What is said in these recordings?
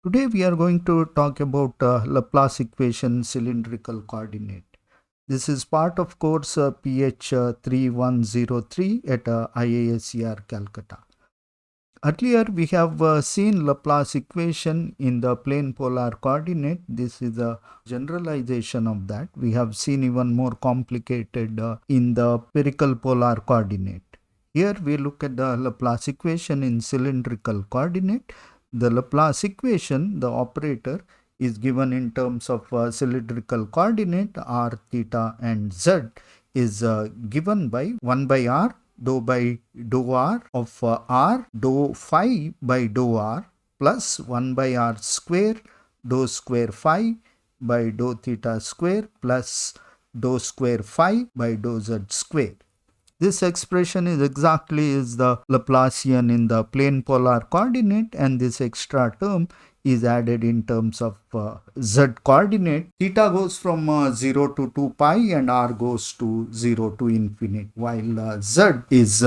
Today we are going to talk about Laplace equation cylindrical coordinate. This is part of course PH 3103 at IISER Calcutta. Earlier we have seen Laplace equation in the plane polar coordinate. This is a generalization of that. We have seen even more complicated in the spherical polar coordinate. Here we look at the Laplace equation in cylindrical coordinate. The Laplace equation, the operator, is given in terms of cylindrical coordinate r, theta and z is given by 1 by r dou by dou r of r dou phi by dou r plus 1 by r square dou square phi by dou theta square plus dou square phi by dou z square. This expression is exactly is the Laplacian in the plane polar coordinate, and this extra term is added in terms of z coordinate. Theta goes from 0 to 2 pi and r goes to 0 to infinity, while z is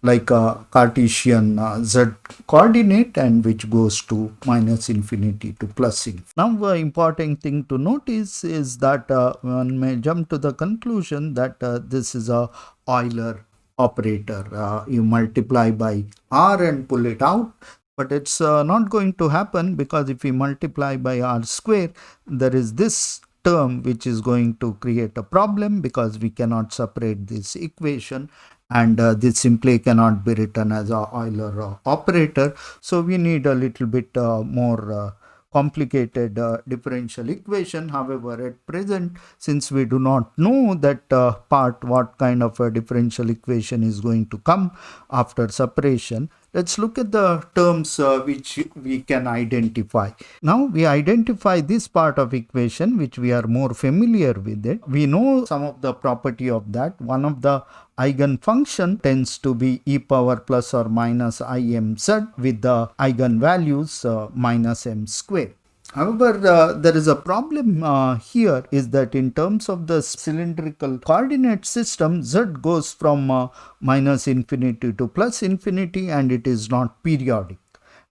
like a Cartesian z coordinate, and which goes to minus infinity to plus infinity. Now important thing to notice is that one may jump to the conclusion that this is a Euler operator. You multiply by r and pull it out, but it's not going to happen, because if we multiply by r square, there is this term which is going to create a problem, because we cannot separate this equation, and this simply cannot be written as a Euler operator. So we need a little bit more complicated differential equation. However, at present, since we do not know that part, what kind of a differential equation is going to come after separation, let's look at the terms which we can identify. Now we identify this part of equation which we are more familiar with it. We know some of the property of that. One of the eigenfunction tends to be e power plus or minus imz with the eigenvalues minus m square. However, there is a problem here, is that in terms of the cylindrical coordinate system, z goes from minus infinity to plus infinity, and it is not periodic,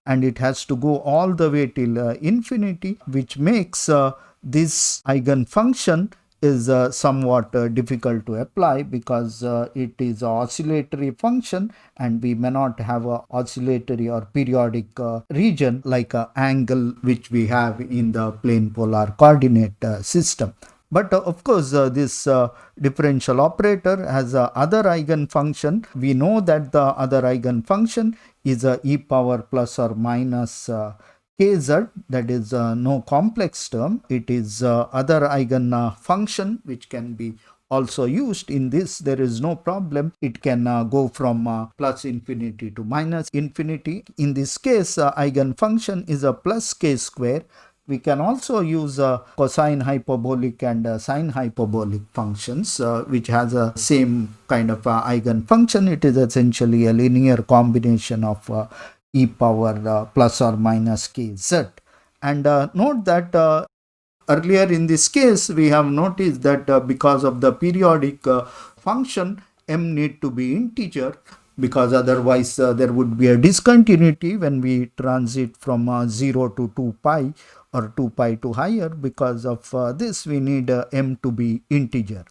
and it has to go all the way till infinity, which makes this eigenfunction is somewhat difficult to apply, because it is an oscillatory function, and we may not have a oscillatory or periodic region like an angle which we have in the plane polar coordinate system. But of course, this differential operator has other eigenfunction. We know that the other eigenfunction is e power plus or minus kz, that is no complex term. It is other eigen function which can be also used. In this, there is no problem. It can go from plus infinity to minus infinity. In this case, eigen function is a plus k square. We can also use cosine hyperbolic and sine hyperbolic functions, which has a same kind of eigen function. It is essentially a linear combination of e power plus or minus kz. And note that earlier in this case, we have noticed that because of the periodic function, m need to be integer, because otherwise there would be a discontinuity when we transit from 0 to 2 pi or 2 pi to higher. Because of this, we need m to be integer.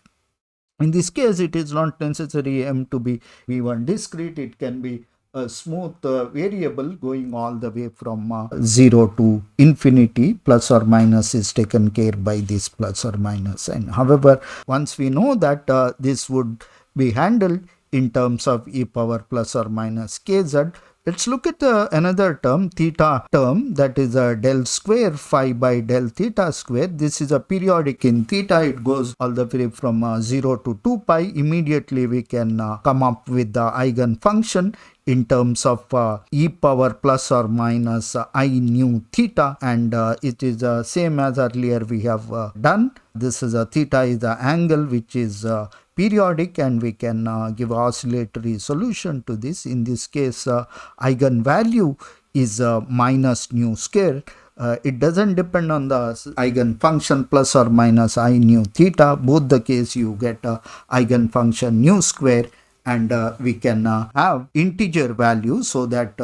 In this case, it is not necessary m to be even discrete. It can be a smooth variable going all the way from 0 to infinity. Plus or minus is taken care by this plus or minus. And however, once we know that this would be handled in terms of e power plus or minus kz, let's look at another term, theta term, that is del square phi by del theta square. This is a periodic in theta. It goes all the way from 0 to 2 pi. Immediately we can come up with the eigen function in terms of e power plus or minus I nu theta, and it is same as earlier we have done. This is a theta is the angle which is periodic, and we can give oscillatory solution to this. In this case, eigenvalue is minus nu square. It doesn't depend on the eigen function plus or minus I nu theta. Both the case you get eigen function nu square, and we can have integer value so that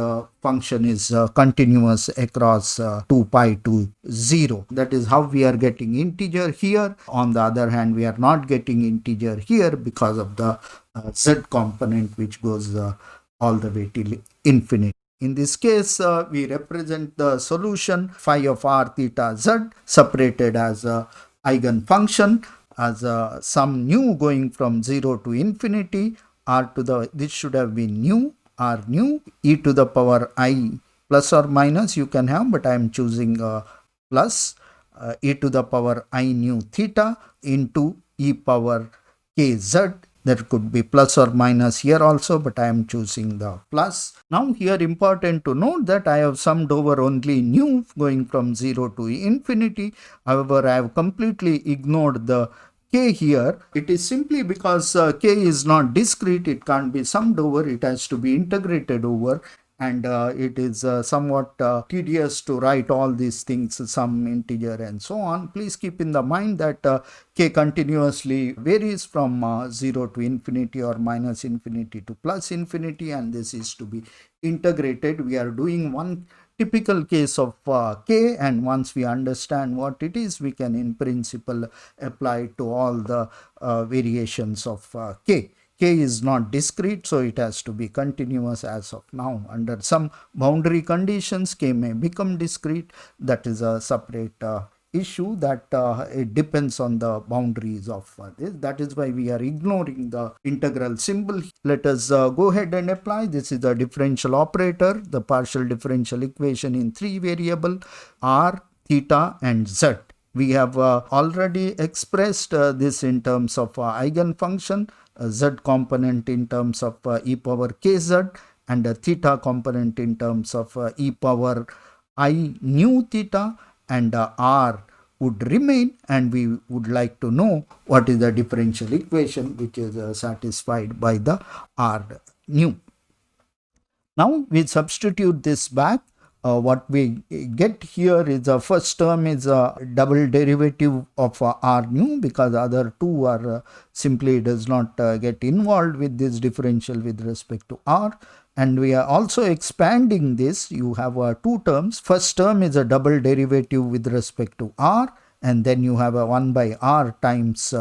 function is continuous across 2 pi to 0. That is how we are getting integer here. On the other hand, we are not getting integer here because of the z component which goes all the way till infinity. In this case, we represent the solution phi of r theta z separated as a eigenfunction as some nu going from 0 to infinity. R to the, this should have been nu, r nu, e to the power I plus or minus you can have, but I am choosing plus, e to the power I nu theta into e power k z. There could be plus or minus here also, but I am choosing the plus. Now here important to note that I have summed over only nu going from 0 to infinity. However, I have completely ignored the k here. It is simply because k is not discrete, it can't be summed over, it has to be integrated over, and it is somewhat tedious to write all these things, some integer and so on. Please keep in the mind that k continuously varies from 0 to infinity or minus infinity to plus infinity, and this is to be integrated. We are doing one typical case of k, and once we understand what it is, we can in principle apply to all the variations of k. K is not discrete, so it has to be continuous as of now. Under some boundary conditions, k may become discrete. That is a separate issue that it depends on the boundaries of this. That is why we are ignoring the integral symbol. Let us go ahead and apply. This is the differential operator, the partial differential equation in 3 variable r, theta and z. We have already expressed this in terms of eigenfunction, z component in terms of e power kz, and theta component in terms of e power I nu theta, and r would remain, and we would like to know what is the differential equation which is satisfied by the r nu. Now we substitute this back. What we get here is the first term is a double derivative of r nu, because other two are simply does not get involved with this differential with respect to r. And we are also expanding this. You have two terms. First term is a double derivative with respect to r, and then you have a 1 by r times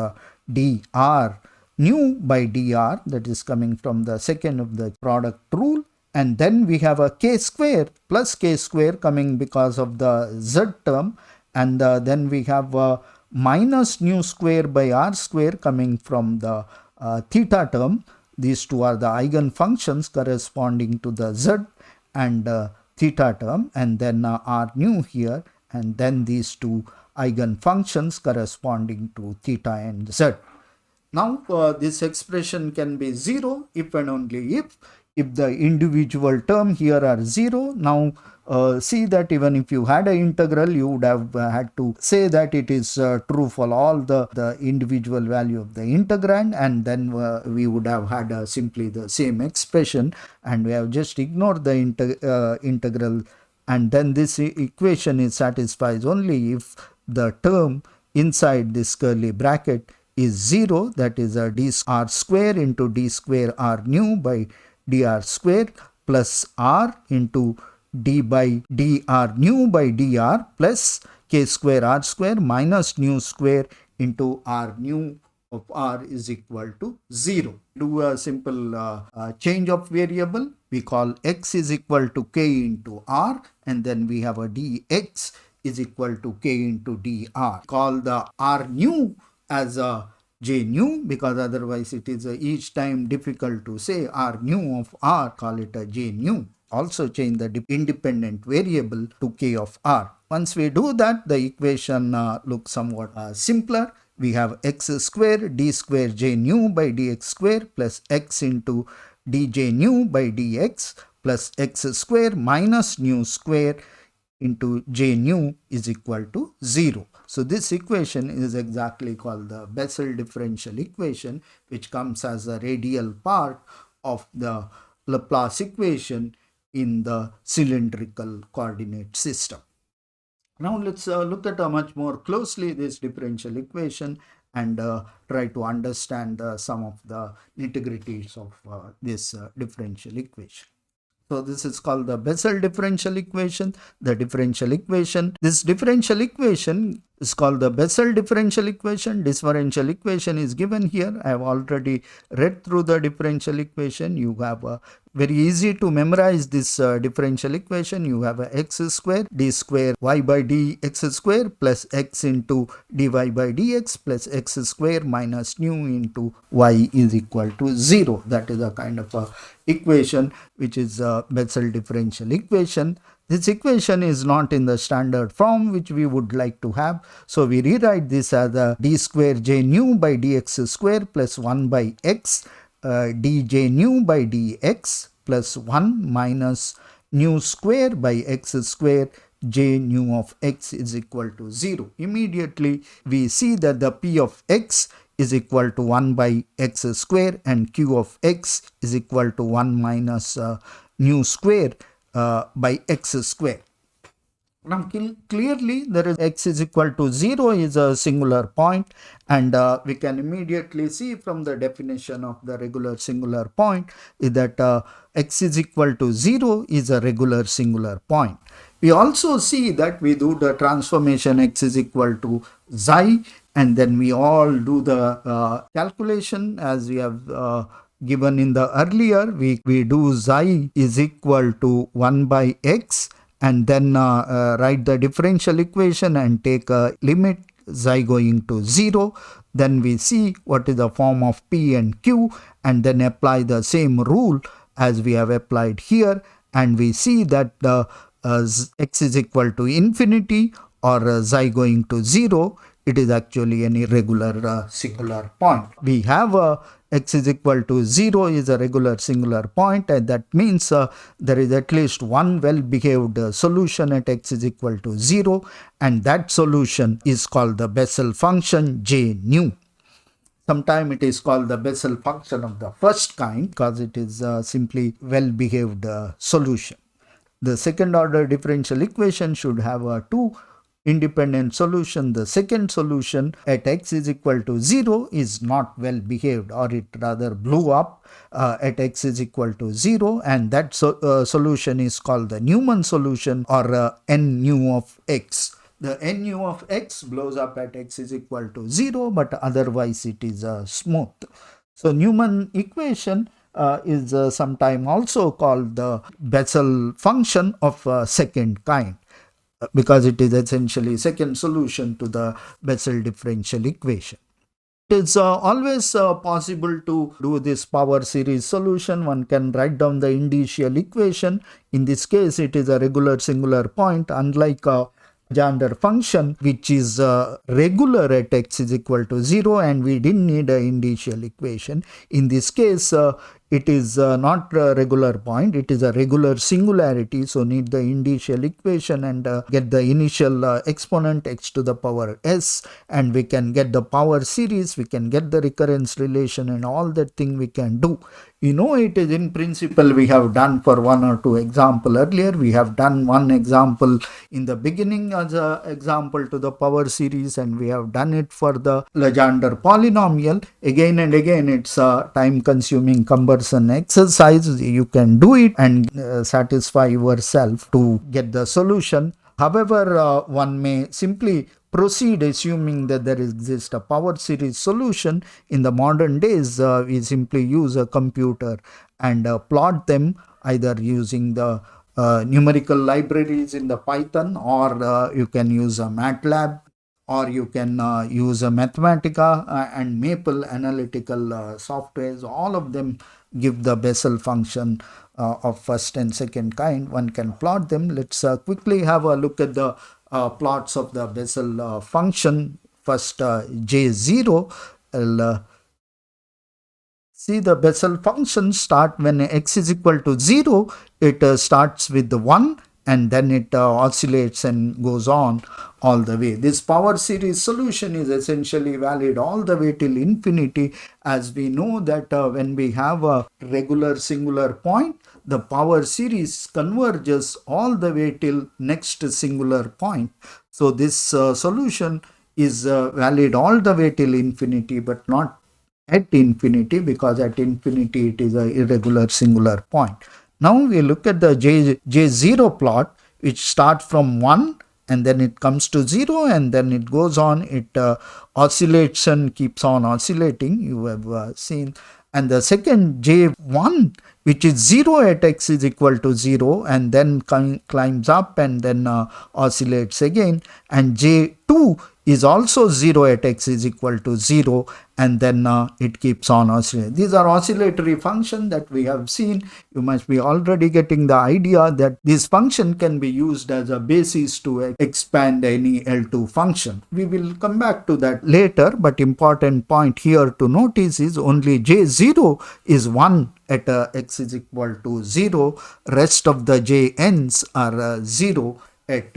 dr nu by dr, that is coming from the second of the product rule. And then we have a k square plus k square coming because of the z term, and then we have minus nu square by r square coming from the theta term. These two are the eigenfunctions corresponding to the z and theta term, and then r nu here, and then these two eigenfunctions corresponding to theta and z. Now this expression can be 0 if and only if the individual term here are 0. Now see that even if you had an integral, you would have had to say that it is true for all the individual value of the integrand, and then we would have had simply the same expression, and we have just ignored the integral, and then this equation is satisfies only if the term inside this curly bracket is 0, that is a dr square into d square r nu by dr square plus r into d by dr nu by dr plus k square r square minus nu square into r nu of r is equal to 0. Do a simple change of variable. We call x is equal to k into r, and then we have a dx is equal to k into dr. Call the r nu as a j nu, because otherwise it is each time difficult to say r nu of r, call it a j nu. Also change the independent variable to k of r. Once we do that, the equation looks somewhat simpler. We have x square d square j nu by dx square plus x into dj nu by dx plus x square minus nu square into j nu is equal to 0. So this equation is exactly called the Bessel differential equation, which comes as a radial part of the Laplace equation in the cylindrical coordinate system. Now let's look at much more closely this differential equation and try to understand some of the nitty-gritties of this differential equation. So this is called the Bessel differential equation. This differential equation is called the Bessel differential equation. Differential equation is given here. I have already read through the differential equation. You have a very easy to memorize this differential equation. You have a x square d square y by dx square plus x into dy by dx plus x square minus nu into y is equal to 0. That is a kind of a equation which is a Bessel differential equation. This equation is not in the standard form which we would like to have. So we rewrite this as a d square j nu by dx square plus 1 by x dj nu by dx plus 1 minus nu square by x square j nu of x is equal to 0. Immediately we see that the p of x is equal to 1 by x square and q of x is equal to 1 minus nu square by x square. Now clearly there is x is equal to 0 is a singular point, and we can immediately see from the definition of the regular singular point is that x is equal to 0 is a regular singular point. We also see that we do the transformation x is equal to xi, and then we all do the calculation as we have given in the earlier. We do xi is equal to 1 by x, and then write the differential equation and take a limit xi going to 0. Then we see what is the form of p and q, and then apply the same rule as we have applied here, and we see that the x is equal to infinity or xi going to 0, it is actually an irregular singular point. We have x is equal to 0 is a regular singular point, and that means there is at least one well-behaved solution at x is equal to 0, and that solution is called the Bessel function j nu. Sometimes it is called the Bessel function of the first kind because it is simply well-behaved solution. The second order differential equation should have two independent solution. The second solution at x is equal to 0 is not well behaved, or it rather blew up at x is equal to 0, and that solution is called the Newman solution, or n nu of x. The n nu of x blows up at x is equal to 0, but otherwise it is smooth. So Newman equation is sometimes also called the Bessel function of second kind, because it is essentially second solution to the Bessel differential equation. It is always possible to do this power series solution. One can write down the initial equation. In this case, it is a regular singular point, unlike Legendre function, which is regular at x is equal to 0, and we didn't need an initial equation. In this case, it is not a regular point, it is a regular singularity, so need the initial equation and get the initial exponent x to the power s, and we can get the power series, we can get the recurrence relation, and all that thing we can do. You know, it is in principle we have done for one or two example earlier. We have done one example in the beginning as an example to the power series, and we have done it for the Legendre polynomial. Again and again, it's a time consuming cumbersome exercise. You can do it and satisfy yourself to get the solution. However, one may simply proceed assuming that there exists a power series solution. In the modern days, we simply use a computer and plot them, either using the numerical libraries in the Python, or you can use a MATLAB, or you can use a Mathematica and Maple analytical softwares. All of them give the Bessel function of first and second kind. One can plot them. Let's quickly have a look at the plots of the Bessel function. First, J0. See, the Bessel function start when x is equal to 0. It starts with the 1, and then it oscillates and goes on all the way. This power series solution is essentially valid all the way till infinity, as we know that when we have a regular singular point, the power series converges all the way till next singular point. So this solution is valid all the way till infinity, but not at infinity, because at infinity it is a irregular singular point. Now we look at the J0 plot, which starts from 1 and then it comes to 0 and then it goes on, it oscillates and keeps on oscillating, you have seen. And the second J1, which is 0 at x is equal to 0 and then climbs up and then oscillates again, and J2 is also 0 at x is equal to 0 and then it keeps on oscillating. These are oscillatory functions that we have seen. You must be already getting the idea that this function can be used as a basis to expand any L2 function. We will come back to that later, but important point here to notice is only J0 is 1 at x is equal to 0. Rest of the Jn's are 0 at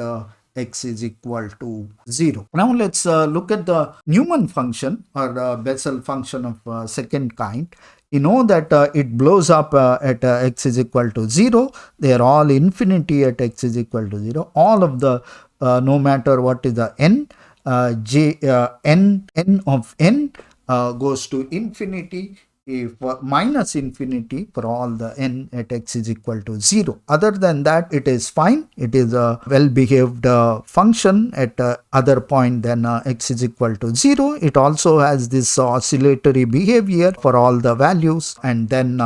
x is equal to 0. Now let's look at the Newman function or Bessel function of second kind. You know that it blows up at x is equal to 0. They are all infinity at x is equal to 0. All of the, no matter what is the n, n of n goes to infinity, if minus infinity for all the n at x is equal to 0. Other than that, it is fine. It is a well-behaved function at other point than x is equal to 0. It also has this oscillatory behavior for all the values, and then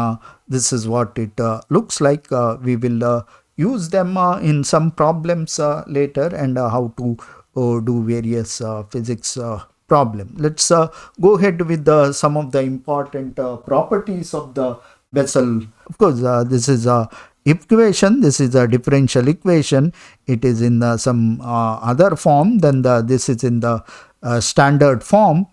this is what it looks like. We will use them in some problems later, and how to do various physics problem. Let's go ahead with some of the important properties of the Bessel. Of course, this is a equation. This is a differential equation. It is in some other form than this is in the standard form,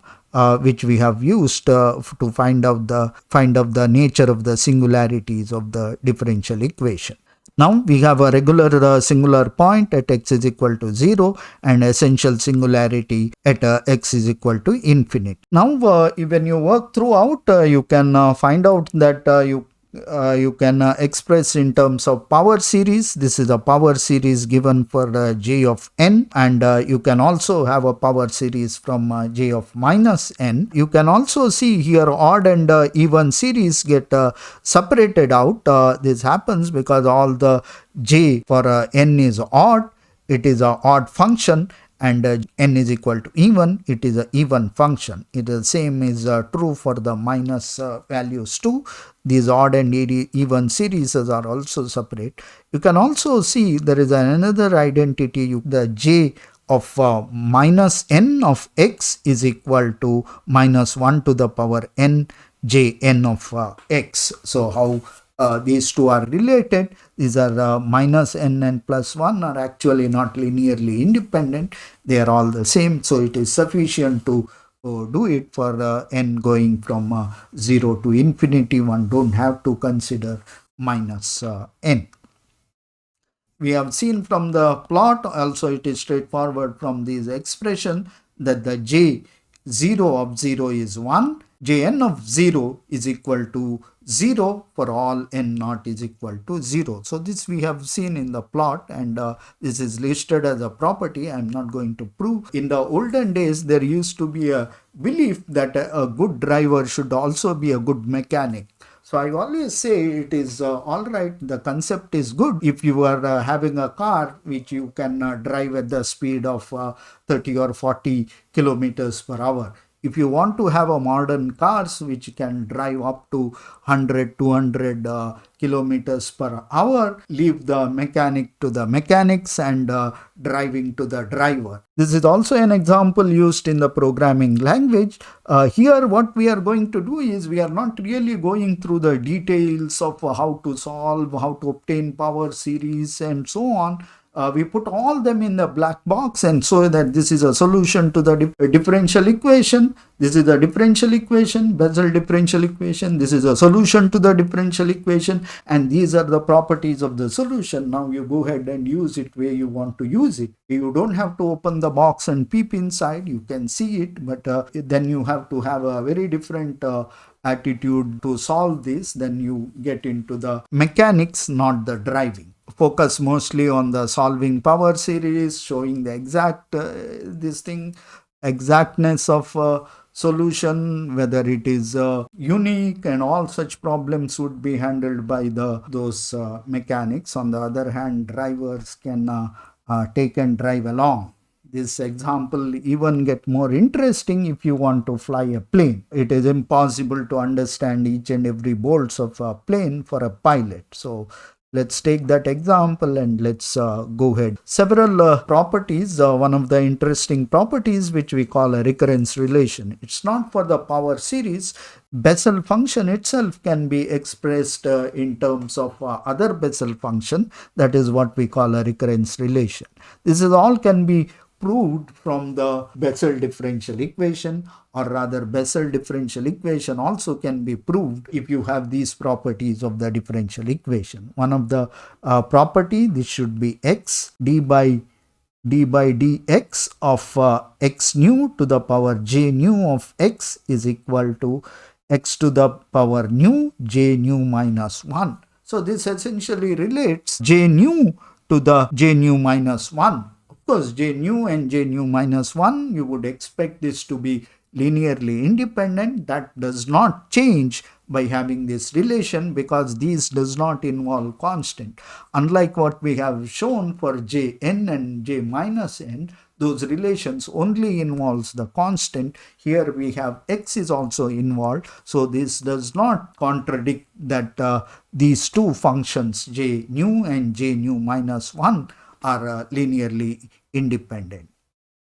which we have used to find out the nature of the singularities of the differential equation. Now we have a regular singular point at x is equal to 0 and essential singularity at x is equal to infinite. Now when you work throughout, you can find out that you can express in terms of power series. This is a power series given for j of n, and you can also have a power series from j of minus n. You can also see here odd and even series get separated out. This happens because all the j for n is odd. It is an odd function, and n is equal to even, it is an even function. It is the same is true for the minus values too. These odd and even series are also separate. You can also see there is another identity, the j of minus n of x is equal to minus 1 to the power n j n of x. So how these two are related? These are minus n and plus 1 are actually not linearly independent. They are all the same. So it is sufficient to do it for n going from 0 to infinity. One don't have to consider minus n. We have seen from the plot also, it is straightforward from this expression that the j0 of 0 is 1. Jn of 0 is equal to 0 for all n naught is equal to 0. So this we have seen in the plot, and this is listed as a property. I am not going to prove. In the olden days, there used to be a belief that a good driver should also be a good mechanic. So I always say it is all right, the concept is good if you are having a car which you can drive at the speed of 30 or 40 kilometers per hour. If you want to have a modern cars which can drive up to 100, 200 kilometers per hour, leave the mechanic to the mechanics and driving to the driver. This is also an example used in the programming language. Here what we are going to do is we are not really going through the details of how to solve, how to obtain power series and so on. We put all them in the black box, and so that this is a solution to the differential equation. This is the differential equation, Bessel differential equation. This is a solution to the differential equation, and these are the properties of the solution. Now you go ahead and use it where you want to use it. You don't have to open the box and peep inside. You can see it, but then you have to have a very different attitude to solve this. Then you get into the mechanics, not the driving. Focus mostly on the solving power series, showing the exact this thing, exactness of solution, whether it is unique, and all such problems would be handled by those mechanics. On the other hand, drivers can take and drive along. This example even get more interesting if you want to fly a plane. It is impossible to understand each and every bolts of a plane for a pilot. So let's take that example and let's go ahead. Several properties. One of the interesting properties which we call a recurrence relation. It's not for the power series. Bessel function itself can be expressed in terms of other Bessel function. That is what we call a recurrence relation. This is all can be proved from the Bessel differential equation, or rather Bessel differential equation also can be proved if you have these properties of the differential equation. One of the property, this should be x d by dx of x nu to the power j nu of x is equal to x to the power nu j nu minus 1. So this essentially relates j nu to the j nu minus 1. Of course, j nu and j nu minus 1, you would expect this to be linearly independent. That does not change by having this relation because these does not involve constant. Unlike what we have shown for jn and j minus n, those relations only involves the constant. Here we have x is also involved. So this does not contradict that these two functions j nu and j nu minus 1 are linearly independent.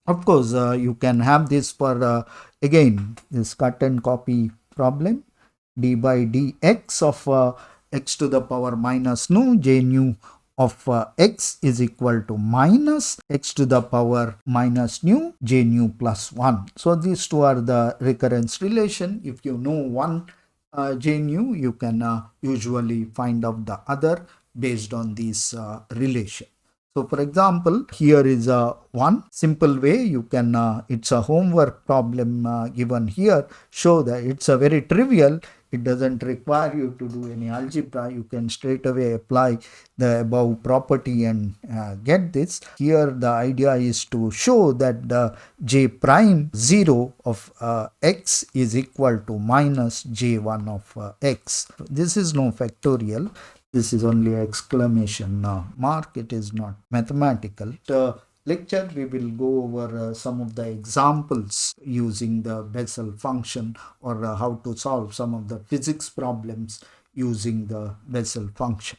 Of course, you can have this for again this cut and copy problem. D by dx of x to the power minus nu j nu of x is equal to minus x to the power minus nu j nu plus 1. So these two are the recurrence relation. If you know one j nu, you can usually find out the other based on this relation. So for example, here is one simple way you can, it's a homework problem given here, show that it's a very trivial, it doesn't require you to do any algebra, you can straight away apply the above property and get this. Here the idea is to show that the j prime 0 of x is equal to minus j1 of x. This is no factorial. This is only an exclamation mark. It is not mathematical. The lecture we will go over some of the examples using the Bessel function, or how to solve some of the physics problems using the Bessel function.